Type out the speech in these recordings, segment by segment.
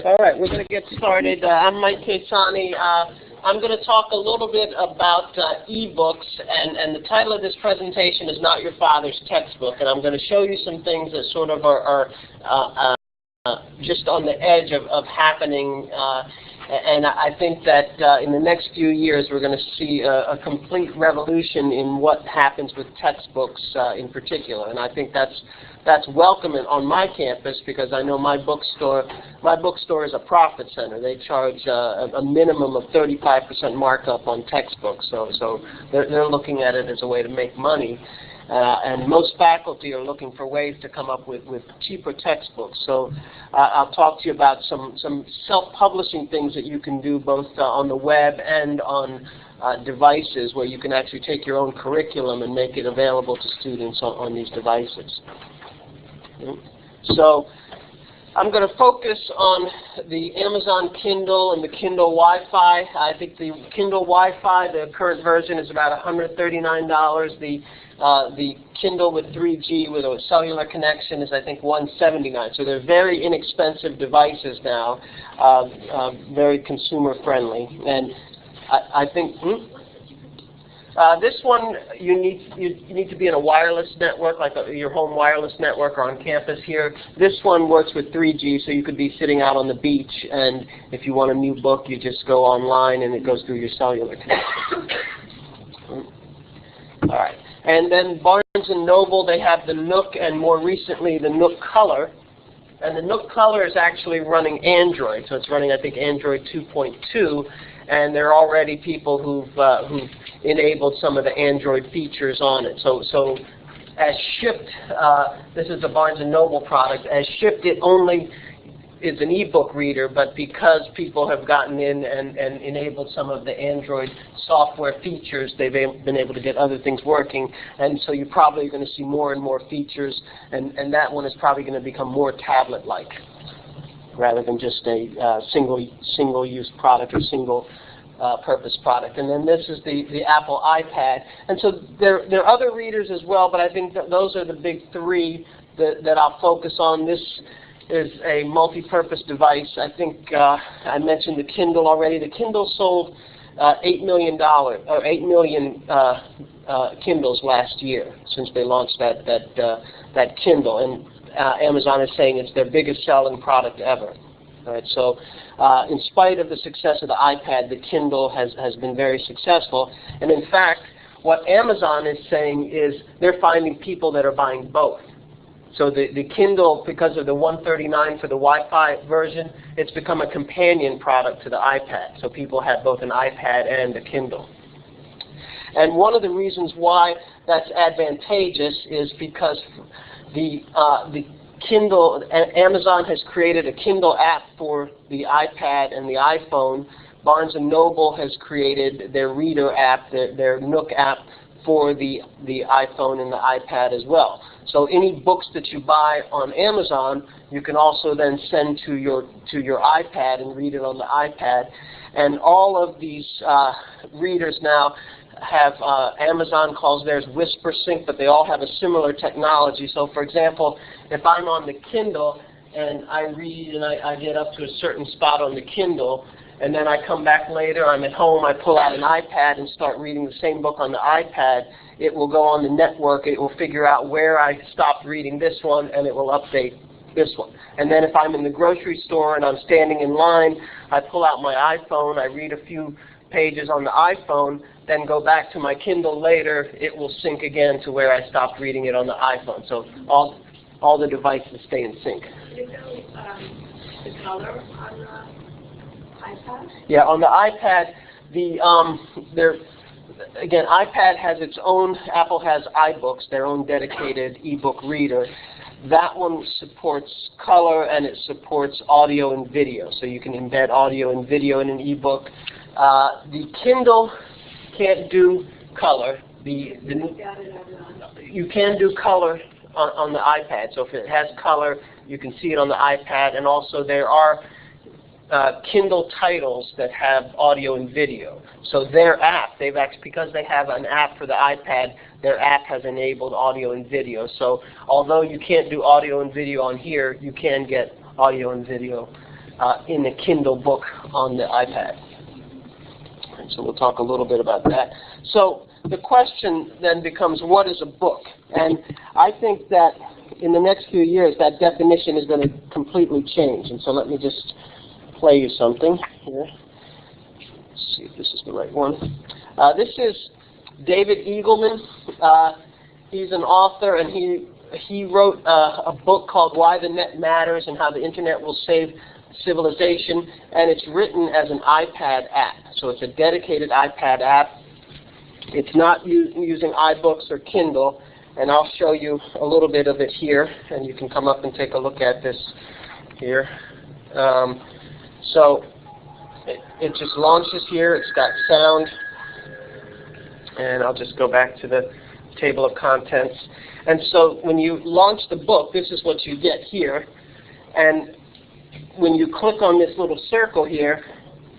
All right, we're going to get started. I'm Mike Casani. I'm going to talk a little bit about e-books, and the title of this presentation is Not Your Father's Textbook, and I'm going to show you some things that sort of are just on the edge of happening, and I think that in the next few years we're going to see a complete revolution in what happens with textbooks in particular, and I think that's welcome on my campus because I know my bookstore is a profit center. They charge a minimum of 35% markup on textbooks, so they're looking at it as a way to make money. And most faculty are looking for ways to come up with cheaper textbooks. So I'll talk to you about some self-publishing things that you can do both on the web and on devices where you can actually take your own curriculum and make it available to students on these devices. So I'm going to focus on the Amazon Kindle and the Kindle Wi-Fi. I think the Kindle Wi-Fi, the current version, is about $139. The Kindle with 3G with a cellular connection is, I think, $179. So they're very inexpensive devices now, very consumer-friendly. And I think this one you need to be in a wireless network, like your home wireless network or on campus here. This one works with 3G, so you could be sitting out on the beach, and if you want a new book, you just go online and it goes through your cellular connection. All right. And then Barnes & Noble, they have the Nook, and more recently the Nook Color. And the Nook Color is actually running Android, so it's running, I think, Android 2.2. And there are already people who've enabled some of the Android features on it. So as shipped, this is a Barnes & Noble product. As shipped, it only is an e-book reader, but because people have gotten in and enabled some of the Android software features, they've been able to get other things working, and so you're probably going to see more and more features, and that one is probably going to become more tablet-like rather than just a single-use product or single-purpose product. And then this is the Apple iPad, and so there are other readers as well, but I think that those are the big three that I'll focus on. This is a multi-purpose device. I think I mentioned the Kindle already. The Kindle sold $8 million Kindles last year since they launched that Kindle, and Amazon is saying it's their biggest selling product ever. All right, so in spite of the success of the iPad, the Kindle has been very successful, and in fact, what Amazon is saying is they're finding people that are buying both. So the Kindle, because of the $139 for the Wi-Fi version, it's become a companion product to the iPad. So people have both an iPad and a Kindle. And one of the reasons why that's advantageous is because the Kindle, Amazon has created a Kindle app for the iPad and the iPhone. Barnes & Noble has created their Reader app, their Nook app, for the iPhone and the iPad as well. So any books that you buy on Amazon, you can also then send to your iPad and read it on the iPad. And all of these readers now have, Amazon calls theirs WhisperSync, but they all have a similar technology. So for example, if I'm on the Kindle and I read and I get up to a certain spot on the Kindle, and then I come back later, I'm at home, I pull out an iPad and start reading the same book on the iPad, it will go on the network, it will figure out where I stopped reading this one, and it will update this one. And then if I'm in the grocery store and I'm standing in line, I pull out my iPhone, I read a few pages on the iPhone, then go back to my Kindle later, it will sync again to where I stopped reading it on the iPhone. So all the devices stay in sync. The color on the iPad? Yeah, on the iPad, again, iPad has its own, Apple has iBooks, their own dedicated ebook reader. That one supports color and it supports audio and video, so you can embed audio and video in an ebook. The Kindle can't do color. You can do color on the iPad, so if it has color, you can see it on the iPad, and also there are Kindle titles that have audio and video. So their app, they've actually, because they have an app for the iPad, their app has enabled audio and video. So although you can't do audio and video on here, you can get audio and video in a Kindle book on the iPad. And so we'll talk a little bit about that. So the question then becomes, what is a book? And I think that in the next few years, that definition is going to completely change. And so let me just play you something here. Let's see if this is the right one. This is David Eagleman. He's an author, and he wrote a book called Why the Net Matters and How the Internet Will Save Civilization, and it's written as an iPad app. So it's a dedicated iPad app. It's not using iBooks or Kindle, and I'll show you a little bit of it here, and you can come up and take a look at this here. So it just launches here. It's got sound, and I'll just go back to the table of contents. And so when you launch the book, this is what you get here. And when you click on this little circle here,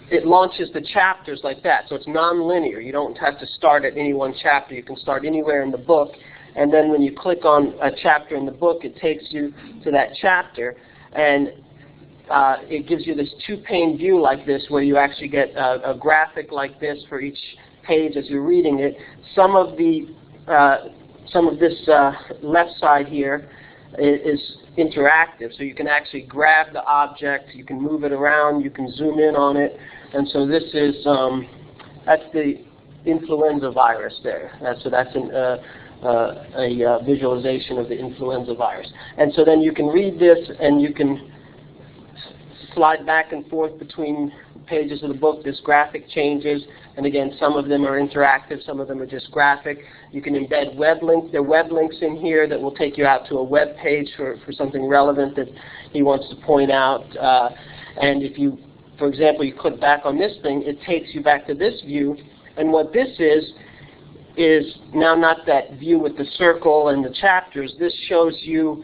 it launches the chapters like that. So it's non-linear. You don't have to start at any one chapter. You can start anywhere in the book. And then when you click on a chapter in the book, it takes you to that chapter. And it gives you this two-pane view like this, where you actually get a graphic like this for each page as you're reading it. Some of this left side here is interactive, so you can actually grab the object, you can move it around, you can zoom in on it, and so this is that's the influenza virus there. That's a visualization of the influenza virus, and so then you can read this and you can slide back and forth between pages of the book. This graphic changes, and again, some of them are interactive, some of them are just graphic. You can embed web links. There are web links in here that will take you out to a web page for something relevant that he wants to point out. And if you, for example, you click back on this thing, it takes you back to this view. And what this is now not that view with the circle and the chapters. This shows you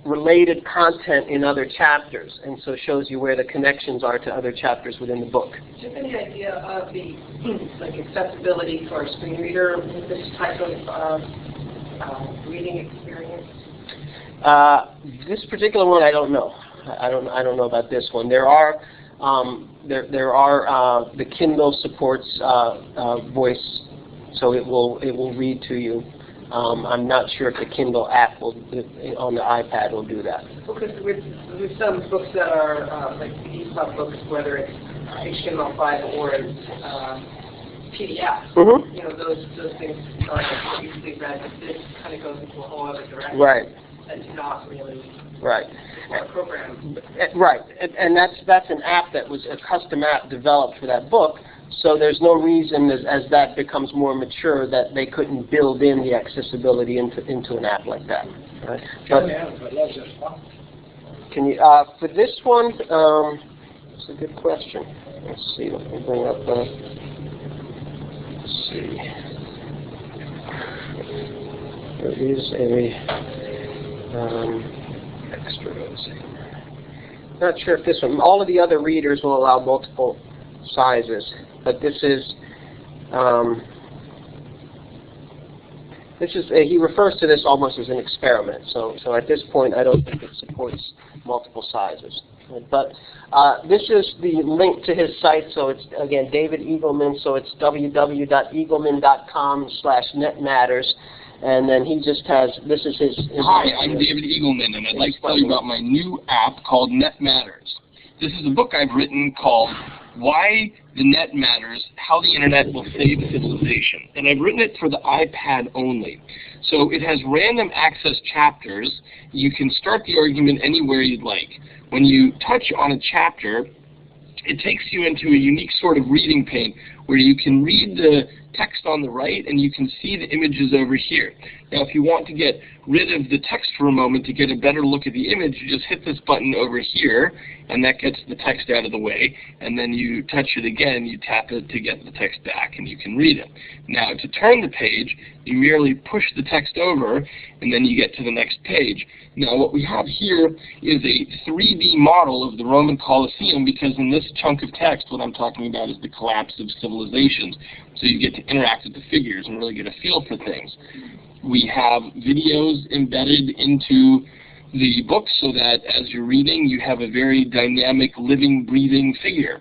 related content in other chapters, and so shows you where the connections are to other chapters within the book. Do you have any idea of the accessibility for a screen reader with this type of reading experience? This particular one, I don't know. I don't know about this one. There are the Kindle supports voice, so it will read to you. I'm not sure if the Kindle app on the iPad will do that. Because with some books that are like EPUB books, whether it's HTML5 or it's PDF, you know, those things are easily read, but this kind of goes into a whole other direction. Right. That's not really right. a program. Right, and that's an app that was a custom app developed for that book. So there's no reason, as that becomes more mature, that they couldn't build in the accessibility into an app like that. Right? But can you for this one? It's a good question. Let's see. Let me bring up. Let's see. There is a extra. Not sure if this one. All of the other readers will allow multiple sizes, but this is he refers to this almost as an experiment. So at this point, I don't think it supports multiple sizes. But this is the link to his site. So it's again David Eagleman. So it's www.eagleman.com/netmatters. And then he just has, this is his Hi, I'm David Eagleman, and I'd like to tell you about my new app called Net Matters. This is a book I've written called Why the Net Matters, How the Internet Will Save Civilization. And I've written it for the iPad only. So it has random access chapters. You can start the argument anywhere you'd like. When you touch on a chapter, it takes you into a unique sort of reading pane where you can read the text on the right and you can see the images over here. Now if you want to get rid of the text for a moment to get a better look at the image, you just hit this button over here and that gets the text out of the way, and then you touch it again, you tap it to get the text back and you can read it. Now to turn the page, you merely push the text over and then you get to the next page. Now what we have here is a 3D model of the Roman Colosseum, because in this chunk of text what I'm talking about is the collapse of civilizations. So you get to interact with the figures and really get a feel for things. We have videos embedded into the book so that as you're reading, you have a very dynamic, living, breathing figure.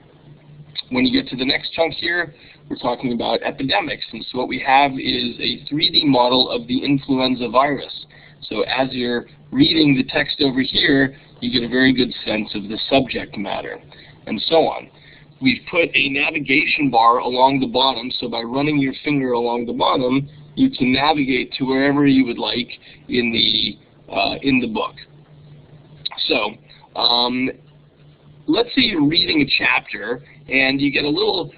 When you get to the next chunk here, we're talking about epidemics, and so what we have is a 3D model of the influenza virus. So as you're reading the text over here, you get a very good sense of the subject matter, and so on. We've put a navigation bar along the bottom, so by running your finger along the bottom, you can navigate to wherever you would like in the book. So, let's say you're reading a chapter, and you get a little,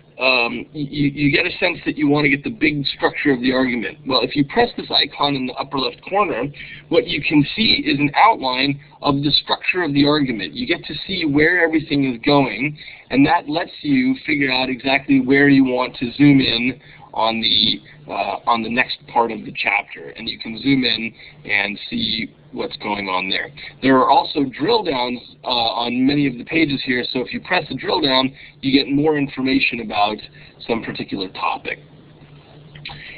you get a sense that you want to get the big structure of the argument. Well, if you press this icon in the upper left corner, what you can see is an outline of the structure of the argument. You get to see where everything is going, and that lets you figure out exactly where you want to zoom in on the next part of the chapter, and you can zoom in and see what's going on there. There are also drill downs on many of the pages here, so if you press the drill down, you get more information about some particular topic.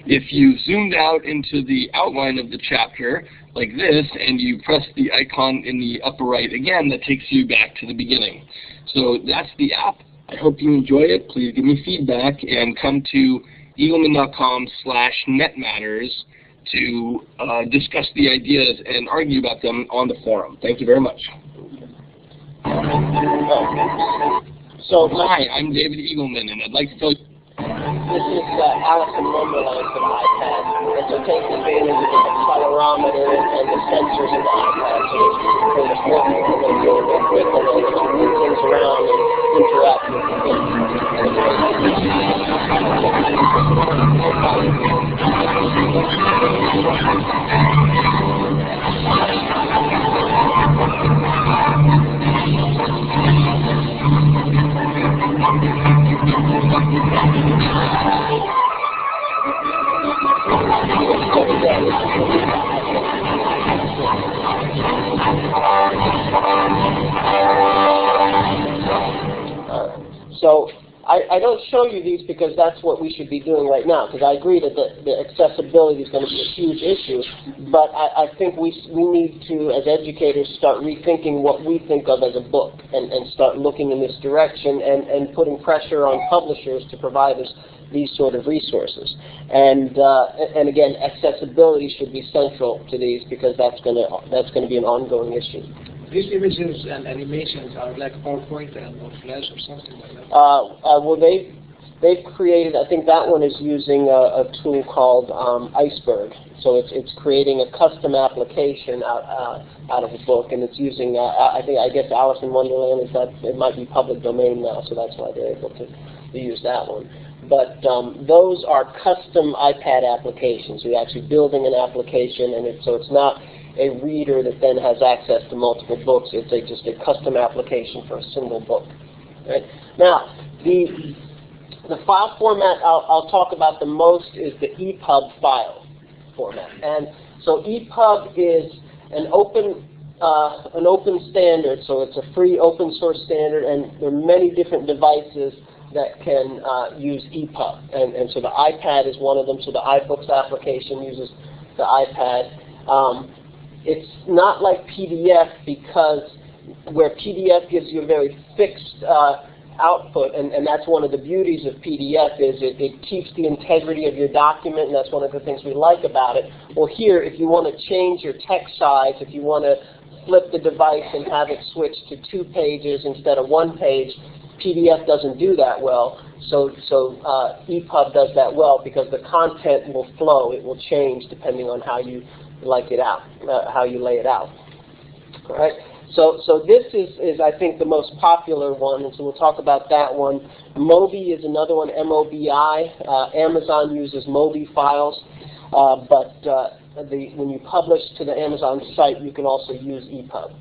If you zoomed out into the outline of the chapter like this, and you press the icon in the upper right again, that takes you back to the beginning. So that's the app. I hope you enjoy it. Please give me feedback and come to eagleman.com/netmatters to discuss the ideas and argue about them on the forum. Thank you very much. So hi, I'm David Eagleman, and I'd like to tell you. This is Alice in Wonderland for the iPad, and so take advantage of the accelerometer and the sensors in the iPad, so there's more people that do it quick, and then you move things around and interact with the So I don't show you these because that's what we should be doing right now, because I agree that the accessibility is going to be a huge issue, but I think we need to, as educators, start rethinking what we think of as a book and start looking in this direction and putting pressure on publishers to provide us these sort of resources. And again, accessibility should be central to these because that's going to be an ongoing issue. These images and animations are like PowerPoint and or Flash or something like that? Well, they've created, I think that one is using a tool called Iceberg. So it's creating a custom application out of a book, and it's using, I guess Alice in Wonderland it might be public domain now, so that's why they're able to use that one. But those are custom iPad applications. You're actually building an application, and so it's not a reader that then has access to multiple books. It's just a custom application for a single book. Right? Now, the file format I'll talk about the most is the EPUB file format. And so EPUB is an open standard, so it's a free open source standard, and there are many different devices that can use EPUB. And so the iPad is one of them, so the iBooks application uses the iPad. It's not like PDF because where PDF gives you a very fixed output, and that's one of the beauties of PDF is it keeps the integrity of your document, and that's one of the things we like about it. Well, here, if you want to change your text size, if you want to flip the device and have it switch to 2 pages instead of 1 page, PDF doesn't do that well. So EPUB does that well because the content will flow. It will change depending on how you like it out, how you lay it out. All right. So this is I think the most popular one, and so we'll talk about that one. Mobi is another one, M-O-B-I. Amazon uses Mobi files, but when you publish to the Amazon site, you can also use EPUB.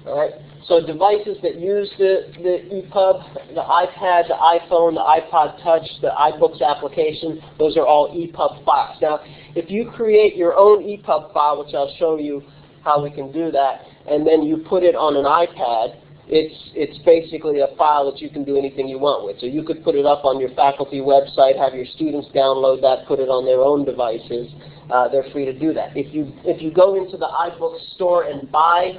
All right. So devices that use the EPUB, the iPad, the iPhone, the iPod Touch, the iBooks application, those are all EPUB files. Now, if you create your own EPUB file, which I'll show you how we can do that, and then you put it on an iPad, it's basically a file that you can do anything you want with. So you could put it up on your faculty website, have your students download that, put it on their own devices. They're free to do that. If you go into the iBooks store and buy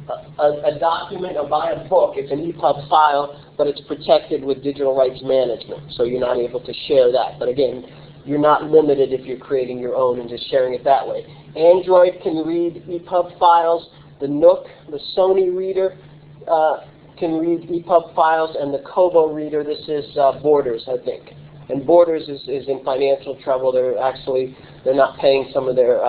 a document or buy a book, it's an EPUB file, but it's protected with digital rights management, so you're not able to share that. But again, you're not limited if you're creating your own and just sharing it that way. Android can read EPUB files. The Nook, the Sony reader, can read EPUB files, and the Kobo reader, this is Borders, I think. And Borders is in financial trouble. They're not paying some of their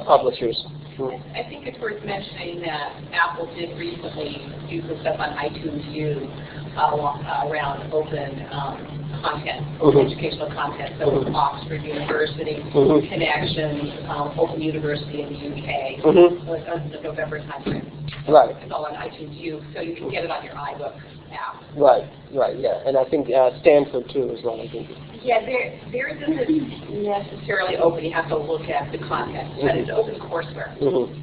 publishers. I think it's worth mentioning that Apple did recently do some stuff on iTunes U around open content, open educational content. So Oxford University connections, Open University in the UK. So it's on the November timeframe. Right. It's all on iTunes U, so you can get it on your iBook app. Right, yeah. And I think Stanford too as well, I think. Yeah, theirs isn't necessarily open. You have to look at the content, but it's open courseware.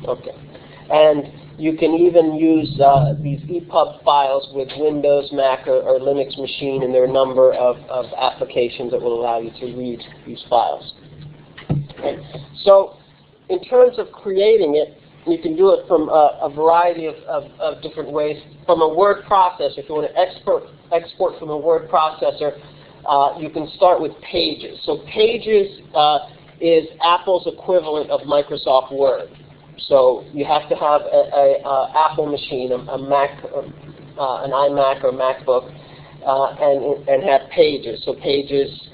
Okay. And you can even use these EPUB files with Windows, Mac, or Linux machine, and there are a number of applications that will allow you to read these files. Okay. So in terms of creating it, you can do it from a variety of different ways. From a word processor, if you want to export from a word processor, you can start with Pages. So Pages is Apple's equivalent of Microsoft Word. So you have to have a Apple machine, a Mac, an iMac or MacBook, and have Pages. So Pages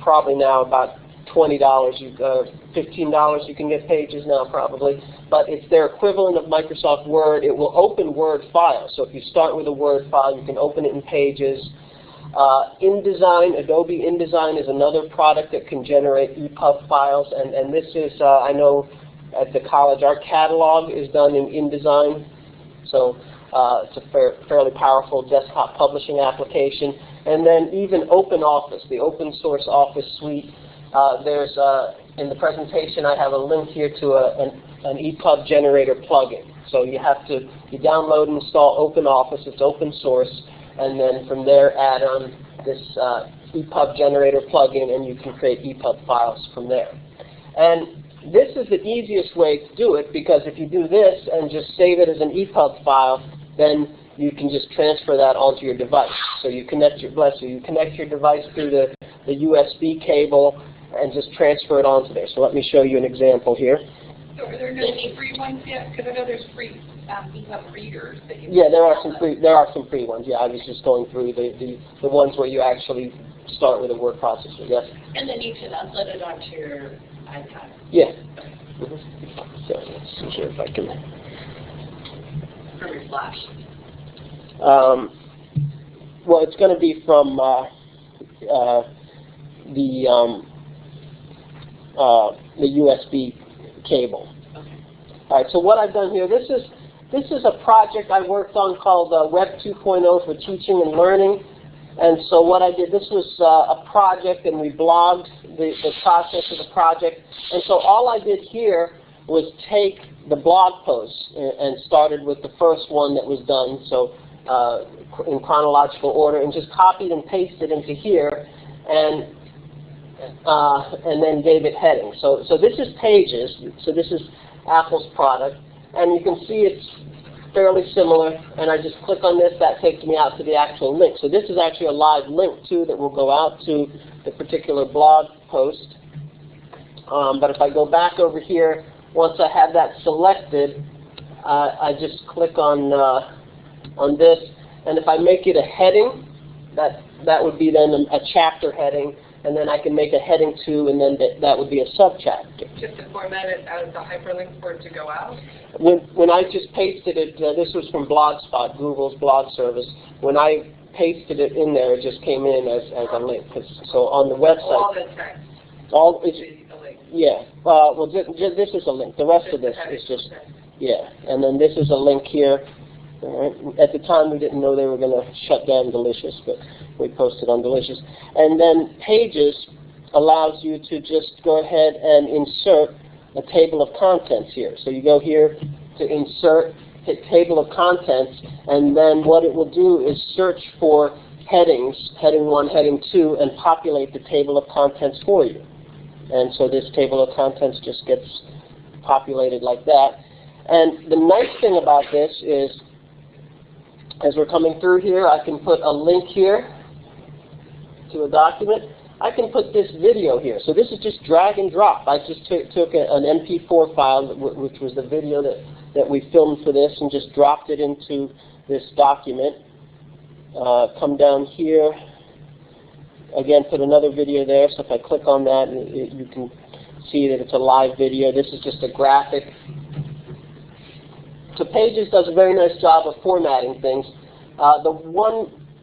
probably now about $20, $15 you can get Pages now probably, but it's their equivalent of Microsoft Word. It will open Word files. So if you start with a Word file, you can open it in Pages. InDesign, Adobe InDesign is another product that can generate EPUB files, and this is, I know at the college, our catalog is done in InDesign, so it's a fairly powerful desktop publishing application. And then even OpenOffice, the open source Office suite, there's, in the presentation I have a link here to an EPUB generator plugin. So you download and install OpenOffice, it's open source, and then from there add on this EPUB generator plugin, and you can create EPUB files from there. And this is the easiest way to do it, because if you do this and just save it as an EPUB file, then you can just transfer that onto your device. So you connect your device through the USB cable and just transfer it onto there. So let me show you an example here. So are there any free ones yet? Because I know there's free EPUB readers that you there are some free ones. Yeah, I was just going through the ones where you actually start with a word processor. Yes. And then you can upload it onto your iPad. Yeah. So let's see if I can. From your flash. Well, it's going to be from the USB cable. Okay. All right. So what I've done here, this is a project I worked on called Web 2.0 for Teaching and Learning. And so what I did, this was a project, and we blogged the process of the project. And so all I did here was take the blog posts and started with the first one that was done, so in chronological order, and just copied and pasted into here, and then gave it heading. So this is Pages. So this is Apple's product, and you can see it's fairly similar, and I just click on this, that takes me out to the actual link. So this is actually a live link too that will go out to the particular blog post. But if I go back over here, once I have that selected, I just click on this, and if I make it a heading, that would be then a chapter heading, and then I can make a heading 2, and then that would be a subchapter. Just to format it as a hyperlink for it to go out? When I just pasted it, this was from Blogspot, Google's blog service. When I pasted it in there, it just came in as a link. So on the website, All the text. all it's, A link. yeah. Well, this is a link. The rest of this is just, yeah. And then this is a link here. All right. At the time, we didn't know they were going to shut down Delicious, but we posted on Delicious. And then Pages allows you to just go ahead and insert a table of contents here. So you go here to insert, hit table of contents, and then what it will do is search for headings, heading 1, heading 2, and populate the table of contents for you. And so this table of contents just gets populated like that. And the nice thing about this is, as we're coming through here, I can put a link here to a document. I can put this video here. So this is just drag and drop. I just took an MP4 file, which was the video that we filmed for this, and just dropped it into this document. Come down here. Again, put another video there. So if I click on that, you can see that it's a live video. This is just a graphic. So Pages does a very nice job of formatting things. The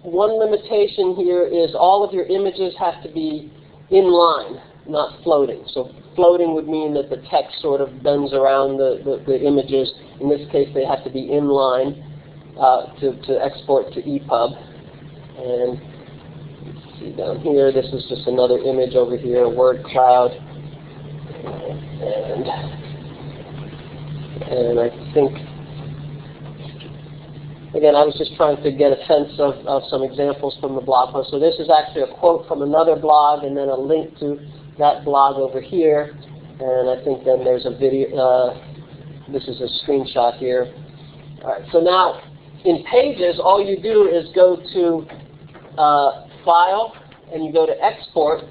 one limitation here is all of your images have to be in line, not floating. So floating would mean that the text sort of bends around the images. In this case, they have to be in line to export to EPUB. And let's see down here, this is just another image over here, a word cloud. And I think, again, I was just trying to get a sense of some examples from the blog post. So this is actually a quote from another blog, and then a link to that blog over here. And I think then there's a video. This is a screenshot here. All right. So now in Pages, all you do is go to File, and you go to Export.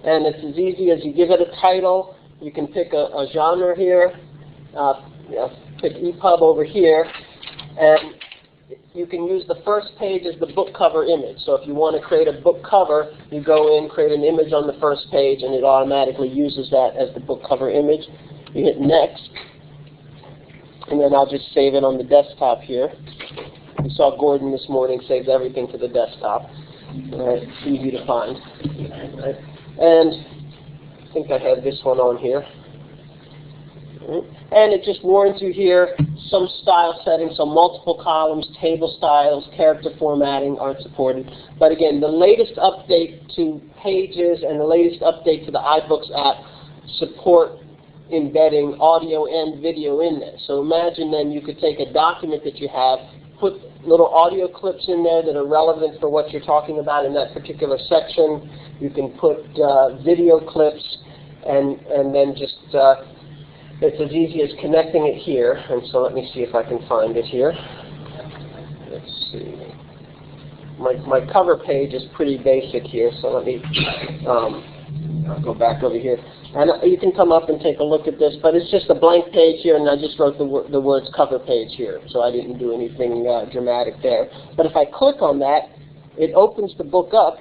And it's as easy as you give it a title. You can pick a genre here. Pick EPUB over here. And you can use the first page as the book cover image. So if you want to create a book cover, you go in, create an image on the first page, and it automatically uses that as the book cover image. You hit Next, and then I'll just save it on the desktop here. We saw Gordon this morning saves everything to the desktop. It's easy to find. And I think I have this one on here. And it just warns you here, some style settings, so multiple columns, table styles, character formatting aren't supported. But again, the latest update to Pages and the latest update to the iBooks app support embedding audio and video in there. So imagine then you could take a document that you have, put little audio clips in there that are relevant for what you're talking about in that particular section. You can put video clips, and then just it's as easy as connecting it here. And so let me see if I can find it here. Let's see. My cover page is pretty basic here, so let me I'll go back over here. And you can come up and take a look at this, but it's just a blank page here, and I just wrote the words cover page here, so I didn't do anything dramatic there. But if I click on that, it opens the book up,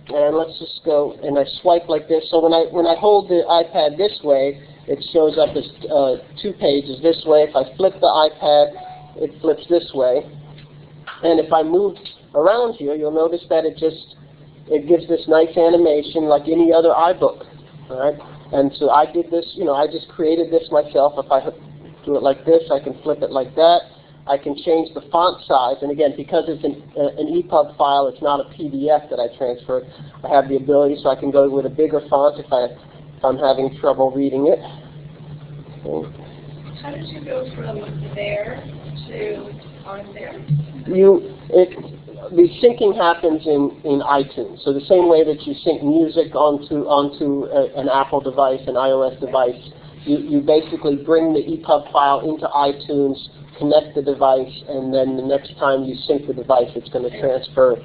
and let's just go, and I swipe like this. So when I hold the iPad this way, it shows up as 2 pages this way. If I flip the iPad, it flips this way. And if I move around here, you'll notice that it gives this nice animation like any other iBook. All right? And so I did this, I just created this myself. If I do it like this, I can flip it like that. I can change the font size. And again, because it's an EPUB file, it's not a PDF that I transferred, I have the ability, so I can go with a bigger font if I'm having trouble reading it. Okay. How did you go from there to on there? The syncing happens in iTunes. So the same way that you sync music onto an Apple device, an iOS device, you basically bring the EPUB file into iTunes, connect the device, and then the next time you sync the device, it's going to transfer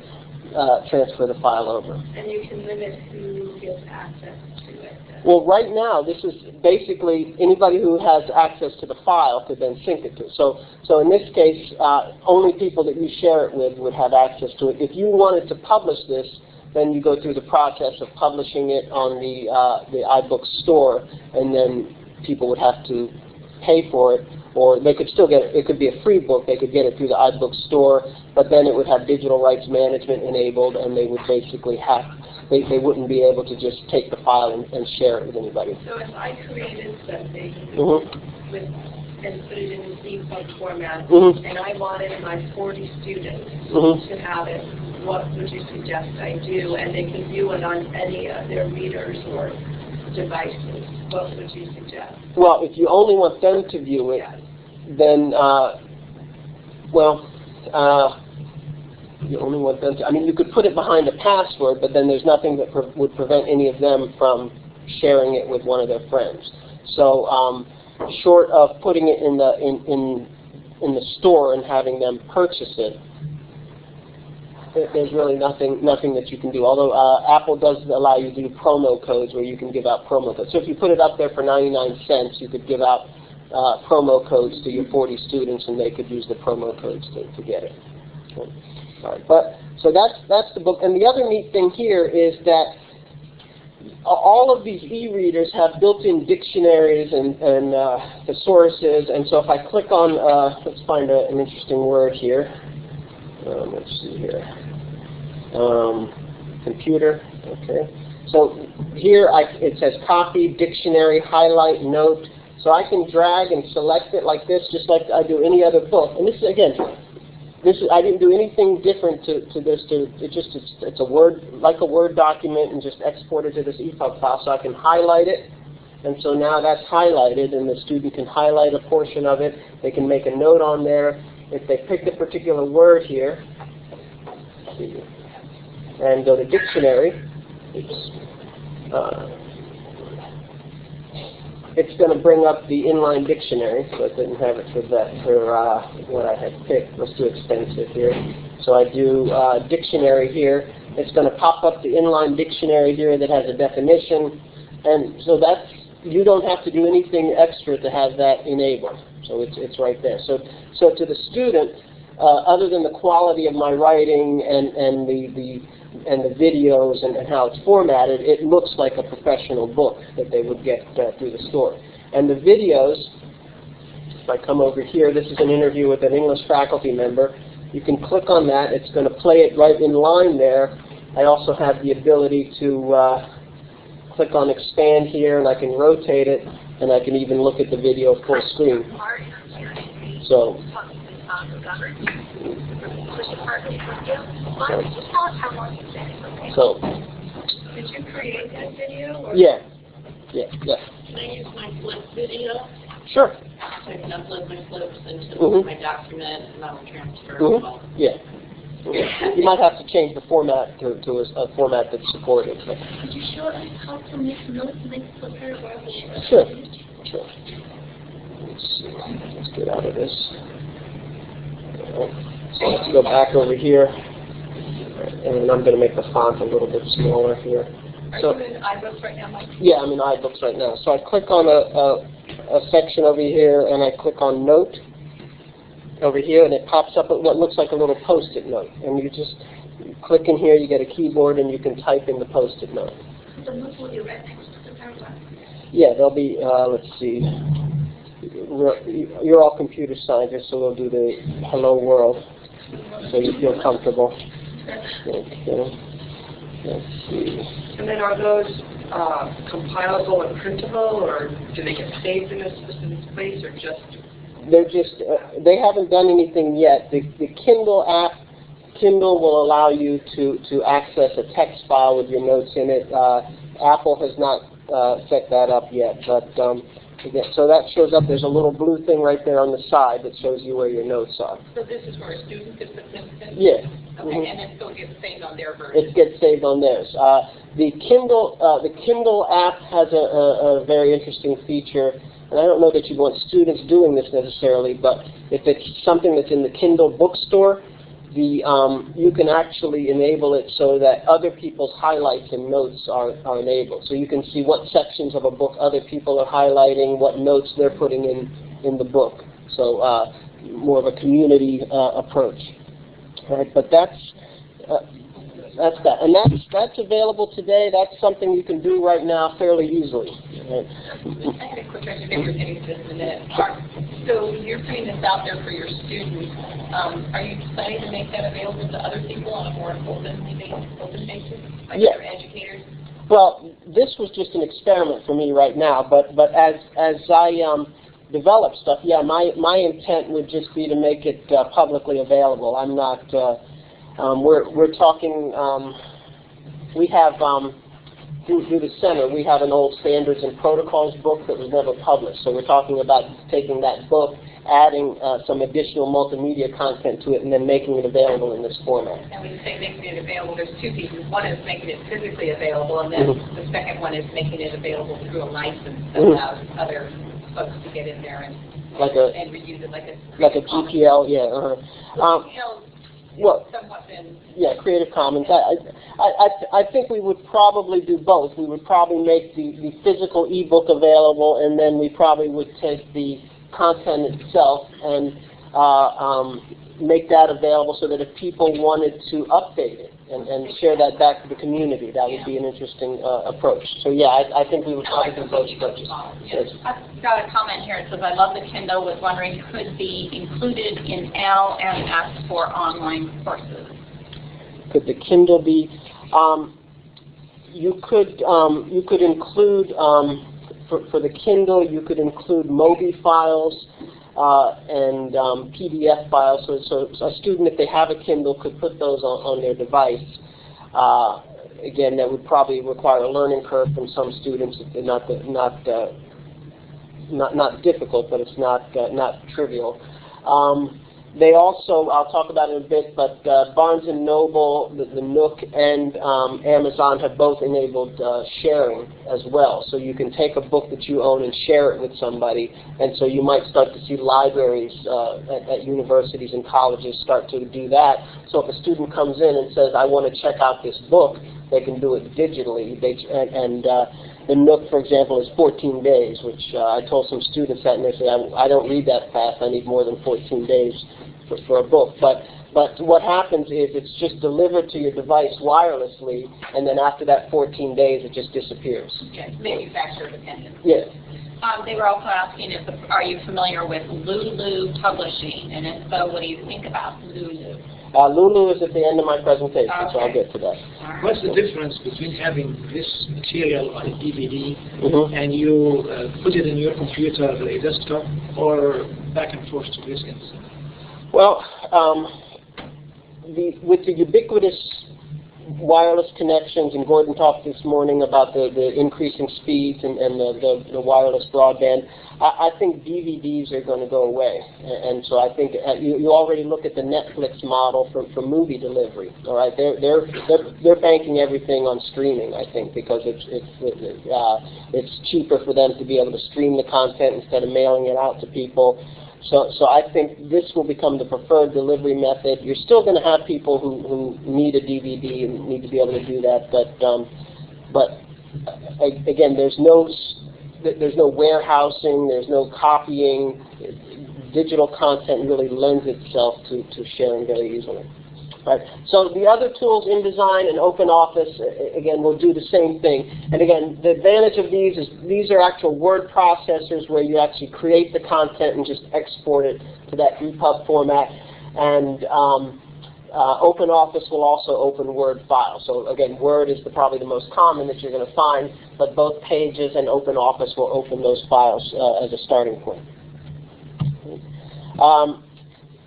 the file over. And you can limit who gets access to it. Well, right now, this is basically anybody who has access to the file could then sync it to. So in this case, only people that you share it with would have access to it. If you wanted to publish this, then you go through the process of publishing it on the iBooks store, and then people would have to pay for it. Or they could still get it. It could be a free book. They could get it through the iBooks store, but then it would have digital rights management enabled, and they would basically they wouldn't be able to just take the file and share it with anybody. So if I created something and put it in the EPUB format, and I wanted my 40 students to have it, what would you suggest I do? And they can view it on any of their readers or devices. What would you suggest? Well, if you only want them to view it, then, you only want them to, you could put it behind a password, but then there's nothing that would prevent any of them from sharing it with one of their friends. So short of putting it in the store and having them purchase it, there's really nothing that you can do. Although Apple does allow you to do promo codes where you can give out promo codes. So if you put it up there for 99 cents, you could give out promo codes to your 40 students, and they could use the promo codes to get it. Okay. All right. But so that's the book. And the other neat thing here is that all of these e-readers have built-in dictionaries and thesauruses. And so if I click on, let's find an interesting word here. Let's see here. Computer. Okay. So here it says copy, dictionary, highlight, note. So I can drag and select it like this, just like I do any other book. And this is, again, I didn't do anything different to this. It's a Word, like a Word document, and just export it to this EPUB file. So I can highlight it. And so now that's highlighted, and the student can highlight a portion of it. They can make a note on there. If they pick a particular word here, and go to dictionary, it's going to bring up the inline dictionary, so it didn't have it for what I had picked. Let's do extensive here. So I do dictionary here. It's going to pop up the inline dictionary here that has a definition, and so you don't have to do anything extra to have that enabled. So it's right there. So to the student, other than the quality of my writing and the videos and how it's formatted, it looks like a professional book that they would get through the store. And the videos, if I come over here, this is an interview with an English faculty member. You can click on that. It's going to play it right in line there. I also have the ability to click on expand here, and I can rotate it, and I can even look at the video full screen. So did you create that video? Or Yeah. Can I use my flip video? Sure. So I can upload my flips into my document, and I will transfer as well. Yeah. You might have to change the format to a format that's supported. But. Could you show us how to make notes and make flip paragraphs? Sure. Let's see. Let's get out of this. So let's go back over here, and I'm going to make the font a little bit smaller here. Are you in iBooks right now, Mike? Yeah, I'm in iBooks right now. So I click on a section over here, and I click on Note over here, and it pops up what looks like a little Post-it note. And you just click in here, you get a keyboard, and you can type in the Post-it note. The notes will be right next to the paragraph. Yeah, they'll be, let's see. You're all computer scientists, so we'll do the hello world, so you feel comfortable. Okay. Let's see. And then are those compilable and printable, or do they get saved in a specific place, or just? They're just, they haven't done anything yet. The Kindle app, Kindle will allow you to access a text file with your notes in it. Apple has not set that up yet, but so that shows up. There's a little blue thing right there on the side that shows you where your notes are. So this is where a student could put them in? Yeah. Okay, and then still gets saved on their version? It gets saved on theirs. The Kindle app has a very interesting feature, and I don't know that you want students doing this necessarily, but if it's something that's in the Kindle bookstore, you can actually enable it so that other people's highlights and notes are enabled. So you can see what sections of a book other people are highlighting, what notes they're putting in the book. So more of a community approach. All right, but that's that, and that's available today. That's something you can do right now fairly easily. Right? I have a quick question. Maybe we're getting to this in a minute. So you're putting this out there for your students. Are you planning to make that available to other people on a more open basis, like other educators? Well, this was just an experiment for me right now, but as I develop stuff, yeah, my intent would just be to make it publicly available. I'm not. We're talking. We have through the center, we have an old standards and protocols book that was never published. So we're talking about taking that book, adding some additional multimedia content to it, and then making it available in this format. And when you say making it available, there's two pieces. One is making it physically available, and then the second one is making it available through a license that allows other folks to get in there and reuse it like a GPL, yeah. Well, somewhat been Creative Commons. I think we would probably do both. We would probably make the physical ebook available, and then we probably would take the content itself and make that available so that if people wanted to update it and share that back to the community, that would be an interesting approach. So I think we would probably do both approaches. Yes. I've got a comment here. It says, I love the Kindle, was wondering could be included in LMS for online courses. Could the Kindle be? You could include, for the Kindle, you could include MOBI files and PDF files. So a student, if they have a Kindle, could put those on their device. Again, that would probably require a learning curve from some students. Not difficult, but it's not trivial. They also, I'll talk about it in a bit, but Barnes & Noble, the Nook, and Amazon have both enabled sharing as well. So you can take a book that you own and share it with somebody, and so you might start to see libraries at universities and colleges start to do that. So if a student comes in and says, I want to check out this book, they can do it digitally. The Nook, for example, is 14 days, which I told some students that, and they say, I don't read that fast. I need more than 14 days for a book. But what happens is it's just delivered to your device wirelessly, and then after that 14 days, it just disappears. Okay, manufacturer dependent. Yes. They were also asking, are you familiar with Lulu Publishing? And if so, what do you think about Lulu? Lulu is at the end of my presentation, so I'll get to that. What's the difference between having this material on a DVD and you put it in your computer, a desktop, or back and forth to this instant? Well, with the ubiquitous wireless connections, and Gordon talked this morning about the increasing speeds and the wireless broadband, I think DVDs are going to go away. And so I think you already look at the Netflix model for movie delivery. All right, they're banking everything on streaming, I think, because it's cheaper for them to be able to stream the content instead of mailing it out to people. So I think this will become the preferred delivery method. You're still going to have people who need a DVD and need to be able to do that, but again, there's no warehousing, there's no copying. Digital content really lends itself to sharing very easily. Right. So the other tools, InDesign and OpenOffice, again, will do the same thing. And again, the advantage of these is these are actual word processors where you actually create the content and just export it to that EPUB format. And OpenOffice will also open Word files. So again, Word is probably the most common that you're going to find, but both Pages and OpenOffice will open those files as a starting point.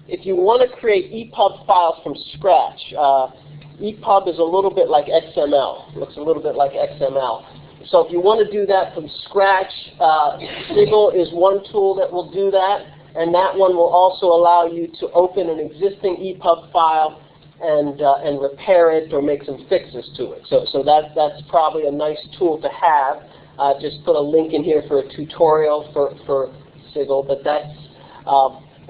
If you want to create EPUB files from scratch, EPUB is a little bit like XML. It looks a little bit like XML. So if you want to do that from scratch, Sigil is one tool that will do that, and that one will also allow you to open an existing EPUB file and repair it or make some fixes to it. So that's probably a nice tool to have. Just put a link in here for a tutorial for Sigil, but that's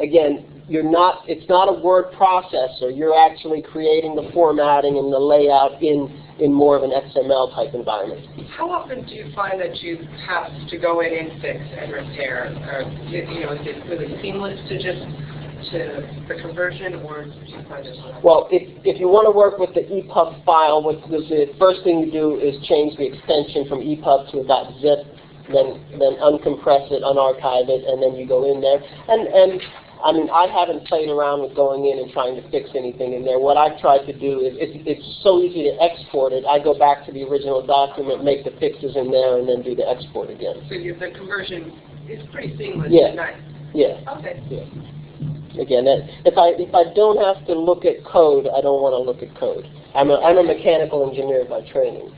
again. It's not a word processor. You're actually creating the formatting and the layout in more of an XML type environment. How often do you find that you have to go in and fix and repair? Or, is it really seamless to the conversion, or do you find it? Well, if you want to work with the EPUB file, the first thing you do is change the extension from EPUB to a .zip, then uncompress it, unarchive it, and then you go in there. And I mean, I haven't played around with going in and trying to fix anything in there. What I've tried to do is, it's so easy to export it. I go back to the original document, make the fixes in there, and then do the export again. So the conversion is pretty seamless. Yeah. Nice. Yeah. Okay. Yeah. Again, if I don't have to look at code, I don't want to look at code. I'm a mechanical engineer by training.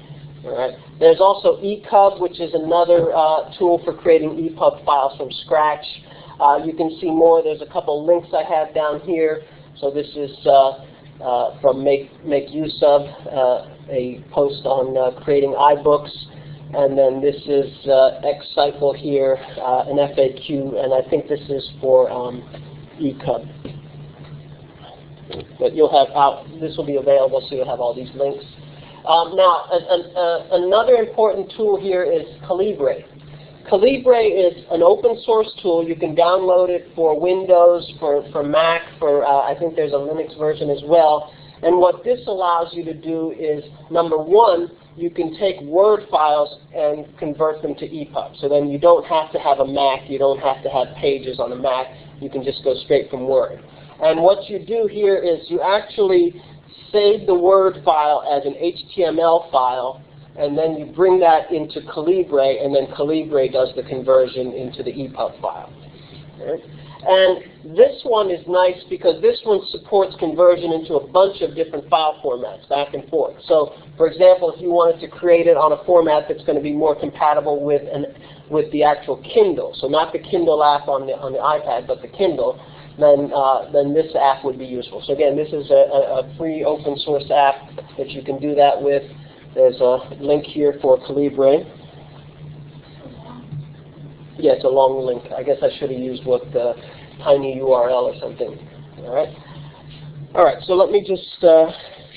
All right. There's also eCub, which is another tool for creating EPUB files from scratch. You can see more. There's a couple links I have down here. So this is from Make Use Of, a post on creating iBooks. And then this is Xcycle here, an FAQ, and I think this is for eCub. But you'll have this will be available, so you'll have all these links. Now, another important tool here is Calibre. Calibre is an open source tool. You can download it for Windows, for Mac, I think there's a Linux version as well. And what this allows you to do is, number one, you can take Word files and convert them to EPUB. So then you don't have to have a Mac, you don't have to have Pages on a Mac, you can just go straight from Word. And what you do here is you actually save the Word file as an HTML file, and then you bring that into Calibre, and then Calibre does the conversion into the EPUB file. Right? And this one is nice because this one supports conversion into a bunch of different file formats, back and forth. So, for example, if you wanted to create it on a format that's going to be more compatible with the actual Kindle, so not the Kindle app on the iPad, but the Kindle, then this app would be useful. So again, this is a free open source app that you can do that with. There's a link here for Calibre. Yeah, it's a long link. I guess I should have used the tiny URL or something. All right, so let me just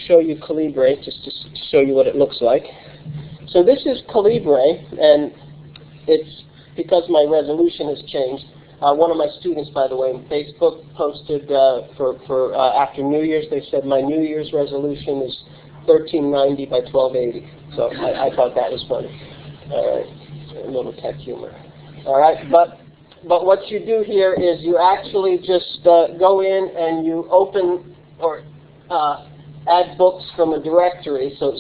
show you Calibre, just to show you what it looks like. So this is Calibre, and it's because my resolution has changed. One of my students, by the way, on Facebook posted for after New Year's, they said my New Year's resolution is 1390 by 1280. So I thought that was funny. All right, a little tech humor. All right, but what you do here is you actually just go in and you open or add books from a directory. So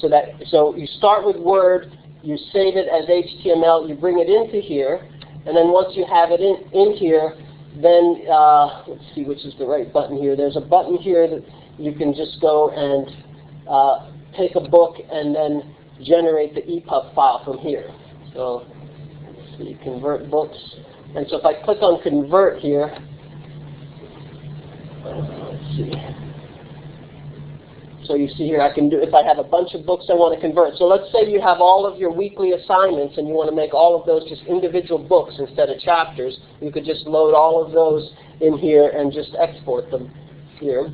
you start with Word, you save it as HTML, you bring it into here, and then once you have it in here, then let's see which is the right button here. There's a button here that you can just go and take a book and then generate the EPUB file from here. So let's see, convert books. And so if I click on convert here, let's see. So you see here I can do, if I have a bunch of books I want to convert. So let's say you have all of your weekly assignments and you want to make all of those just individual books instead of chapters. You could just load all of those in here and just export them here.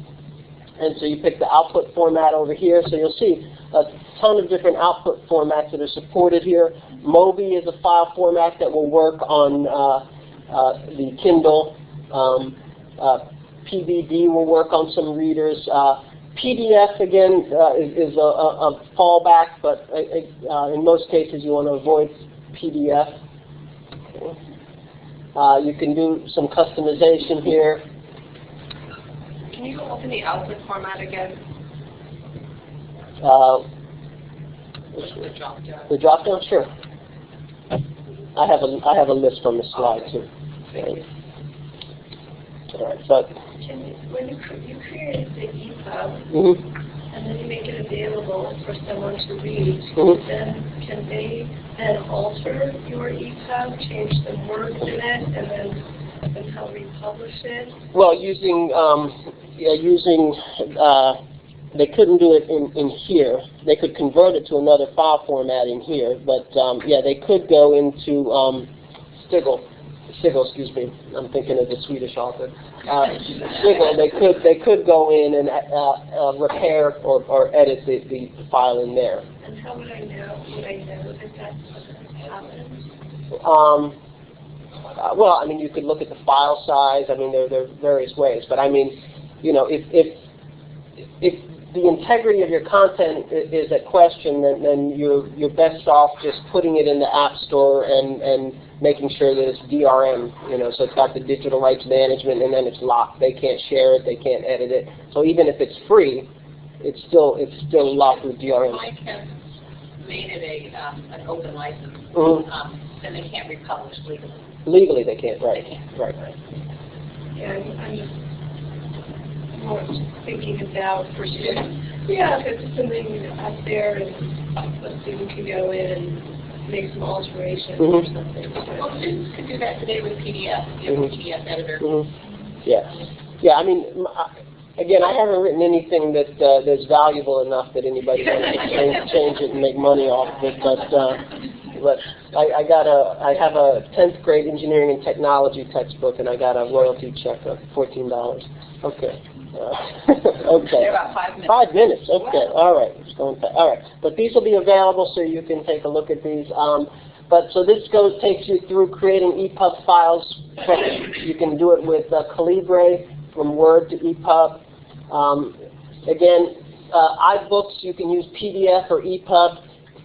And so you pick the output format over here. So you'll see a ton of different output formats that are supported here. Mobi is a file format that will work on the Kindle. PBD will work on some readers. PDF, again, is a fallback, but in most cases you want to avoid PDF. You can do some customization here. Can you go open the output format again? The drop down. The drop down, sure. I have a list on the slide too. Thank you. All right, so When you create the EPUB, mm-hmm. and then you make it available for someone to read, Mm-hmm. then can they then alter your EPUB, change the words in it, and then somehow republish it? Well, they couldn't do it in here. They could convert it to another file format in here, but yeah, they could go into Stigl, excuse me. I'm thinking of the Swedish author. Stigl. They could go in and repair or edit the file in there. And how would I know? Would I know that that's what happened? Well, I mean, you could look at the file size. I mean, there are various ways, but I mean, you know, if the integrity of your content is at question, then you're best off just putting it in the App Store and making sure that it's DRM, you know, so it's got the digital rights management, and then it's locked. They can't share it, they can't edit it. So even if it's free, it's still locked with DRM. Mike has made it an open license, then they can't republish legally. Legally, they can't. Right. They can't. Right. Yeah, I'm more thinking about for students. Yeah, if it's something up there and a student can go in and make some alterations or something. Well, students could do that today with PDF. You have a PDF editor. Yeah. Yeah, I mean, again, I haven't written anything that's valuable enough that anybody can change it and make money off of it, but I have a 10th grade engineering and technology textbook, and I got a royalty check of $14. Okay. Okay. About 5 minutes. 5 minutes. Okay. All right. It's going fast. All right. But these will be available, so you can take a look at these. But so this takes you through creating EPUB files. You can do it with Calibre from Word to EPUB. Again, iBooks, you can use PDF or EPUB.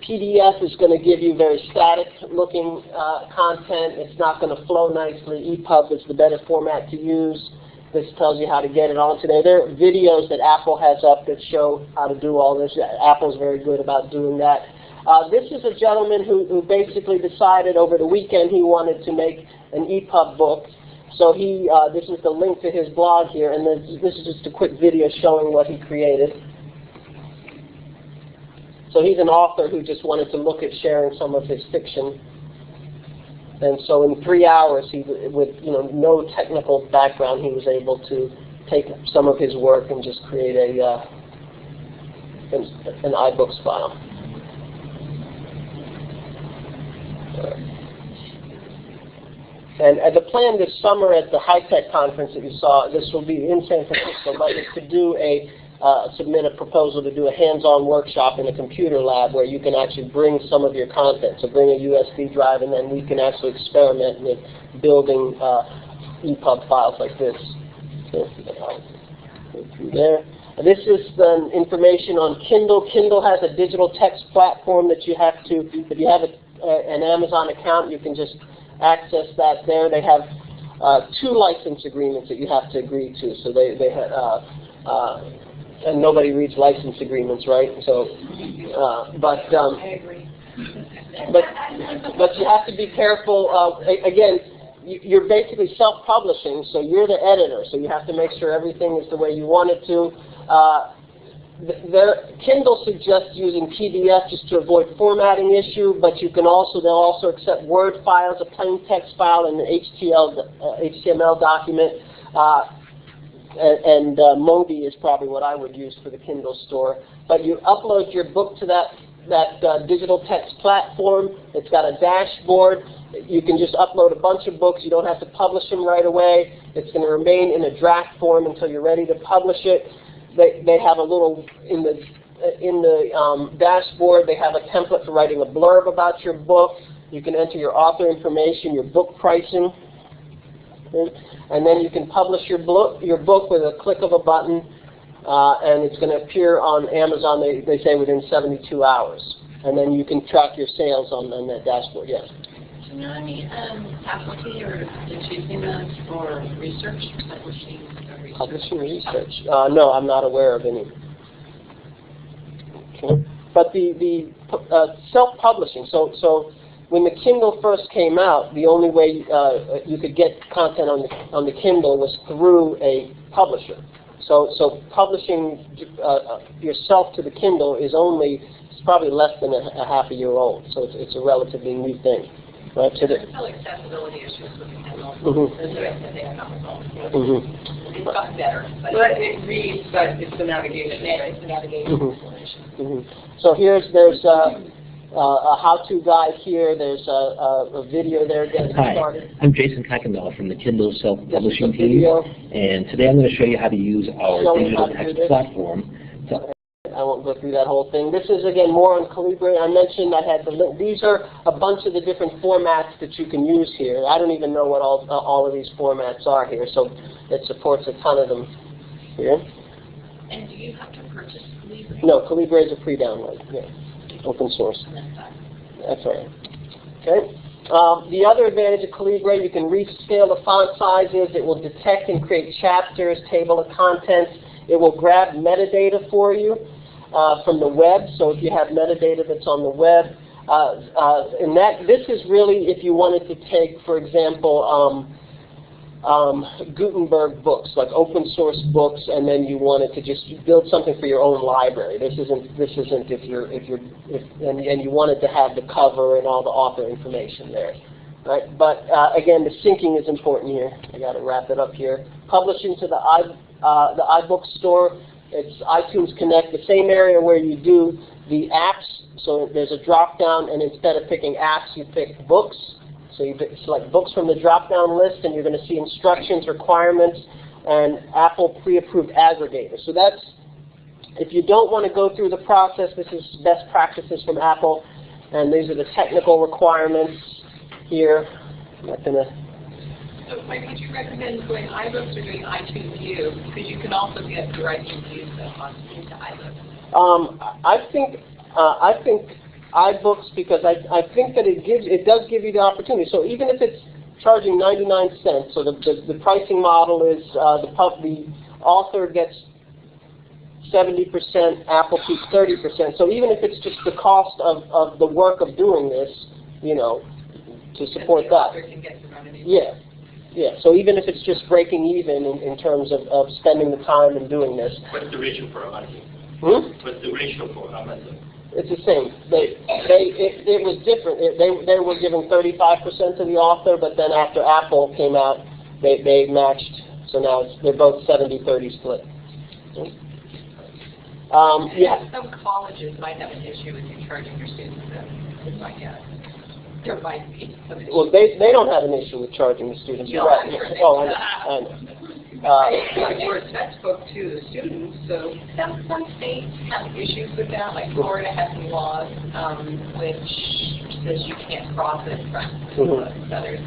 PDF is going to give you very static-looking content. It's not going to flow nicely. EPUB is the better format to use. This tells you how to get it onto there. There are videos that Apple has up that show how to do all this. Apple's very good about doing that. This is a gentleman who basically decided over the weekend he wanted to make an EPUB book. So this is the link to his blog here, and this is just a quick video showing what he created. So he's an author who just wanted to look at sharing some of his fiction. And so in 3 hours, with no technical background, he was able to take some of his work and just create an iBooks file. And the plan this summer at the High-Tech conference that you saw, this will be in San Francisco, but is to do submit a proposal to do a hands-on workshop in a computer lab where you can actually bring some of your content. So bring a USB drive, and then we can actually experiment with building EPUB files like this. So, go through there. This is the information on Kindle. Kindle has a digital text platform that you have to, if you have an Amazon account, you can just access that there. They have 2 license agreements that you have to agree to. So they have, and nobody reads license agreements, right? So, but you have to be careful. Again, you're basically self-publishing, so you're the editor. So you have to make sure everything is the way you want it to. Kindle suggests using PDF just to avoid formatting issue, but they'll also accept Word files, a plain text file, and an HTML document. And Mobi is probably what I would use for the Kindle store. But you upload your book to that digital text platform. It's got a dashboard. You can just upload a bunch of books. You don't have to publish them right away. It's going to remain in a draft form until you're ready to publish it. They have a little in the dashboard. They have a template for writing a blurb about your book. You can enter your author information, your book pricing. Okay. And then you can publish your book with a click of a button, and it's going to appear on Amazon, they say, within 72 hours. And then you can track your sales on that dashboard, yes. Do you know any faculty or institutions for research, publishing research? No, I'm not aware of any. Okay. But the self-publishing, so when the Kindle first came out, the only way you could get content on the Kindle was through a publisher. So publishing yourself to the Kindle is probably less than a half a year old. So it's a relatively new thing. Right? So there's still accessibility issues with the Kindle. It's gotten better. But it reads, but it's the navigation. It's the navigation. So there's a how-to guide here. There's a video there getting started. I'm Jason Kuykendall from the Kindle self-publishing team, and today I'm going to show you how to use our digital text platform. I won't go through that whole thing. This is, again, more on Calibre. I mentioned I had the link. These are a bunch of the different formats that you can use here. I don't even know what all of these formats are here, so it supports a ton of them here. And do you have to purchase Calibre? No, Calibre is a free download. Yeah. Open source. That's right. Okay. The other advantage of Calibre, you can rescale the font sizes. It will detect and create chapters, table of contents. It will grab metadata for you from the web. So if you have metadata that's on the web, and this is really if you wanted to take, for example, Gutenberg books, like open source books, and then you wanted to just build something for your own library. This isn't and you wanted to have the cover and all the author information there, right? But again, the syncing is important here. I got to wrap it up here. Publishing to the iBook store. It's iTunes Connect, the same area where you do the apps. So there's a drop down, and instead of picking apps, you pick books. So you select books from the drop-down list, and you're going to see instructions, requirements, and Apple pre-approved aggregator. So that's, if you don't want to go through the process, this is best practices from Apple, and these are the technical requirements here. I'm not going to... So Mike, would you recommend doing iBooks or doing iTunes View? Because you can also get direct views into iBooks. I think iBooks, because I think that it does give you the opportunity. So even if it's charging 99 cents, so the pricing model is the author gets 70%, Apple keeps 30%. So even if it's just the cost of the work of doing this, you know, to support that. Yeah. So even if it's just breaking even in terms of spending the time and doing this. What's the ratio for Amazon? What's the ratio for Amazon? It's the same. It was different. They were giving 35% to the author, but then after Apple came out, they matched. So now they're both 70-30 split. Yeah. Some colleges might have an issue with you charging your students that might get. There might be some issue. Well, they don't have an issue with charging the students. You're right. I know. Or a textbook to the students, so Some states have issues with that, like Florida has some laws which says you can't cross it from others.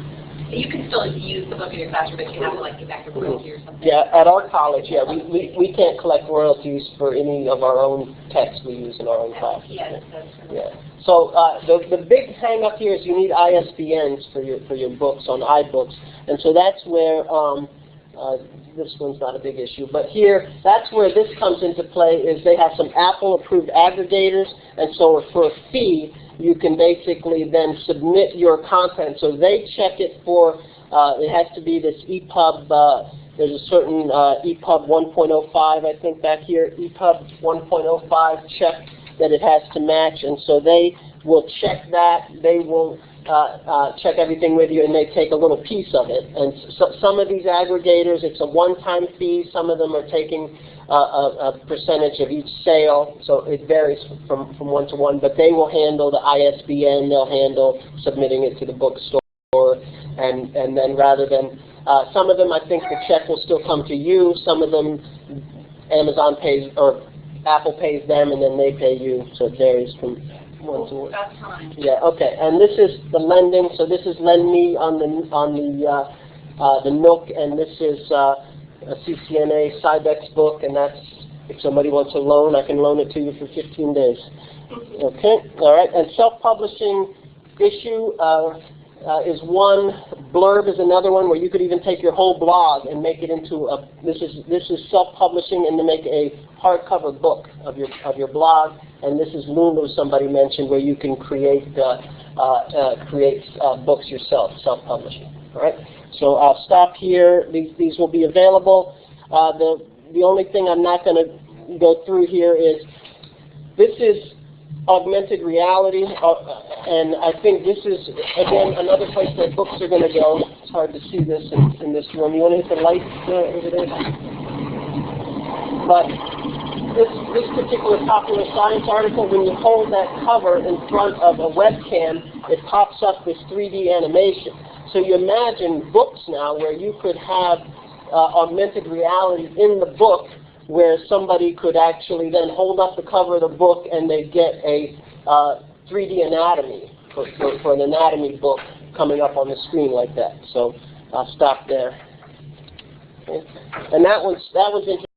You can still use the book in your classroom, but you have to like get back to royalty or something. Yeah, at our college, we can't collect royalties for any of our own texts we use in our own class. Yes, that's true. Yeah. So the big hang up here is you need ISBNs for your books on iBooks, and so that's where this one's not a big issue, but here that's where this comes into play. Is they have some Apple approved aggregators, and so for a fee you can basically then submit your content. So they check it for it has to be this EPUB. There's a certain EPUB 1.05, I think back here, EPUB 1.05 check that it has to match, and so they will check that. They will check everything with you, and they take a little piece of it. And so some of these aggregators, it's a one-time fee. Some of them are taking a percentage of each sale, so it varies from one to one. But they will handle the ISBN. They'll handle submitting it to the bookstore, and then rather than some of them, I think the check will still come to you. Some of them, Amazon pays or Apple pays them, and then they pay you. So it varies from one to one. That's fine. Yeah. Okay. And this is the lending. So this is Lend Me on the Nook, and this is a CCNA Cybex book, and that's if somebody wants a loan, I can loan it to you for 15 days. Okay. All right. And self-publishing issue is one. Blurb is another one where you could even take your whole blog and make it into a. This is self-publishing, and to make a hardcover book of your blog. And this is Lulu, somebody mentioned, where you can create books yourself, self-publishing. All right. So I'll stop here. These will be available. The only thing I'm not going to go through here is this is augmented reality, and I think this is again another place where books are going to go. It's hard to see this in this room. You want to hit the light over there? But this particular Popular Science article, when you hold that cover in front of a webcam, it pops up this 3D animation. So you imagine books now where you could have augmented reality in the book, where somebody could actually then hold up the cover of the book and they get a 3D anatomy for an anatomy book coming up on the screen like that. So I'll stop there. Okay. And that was interesting.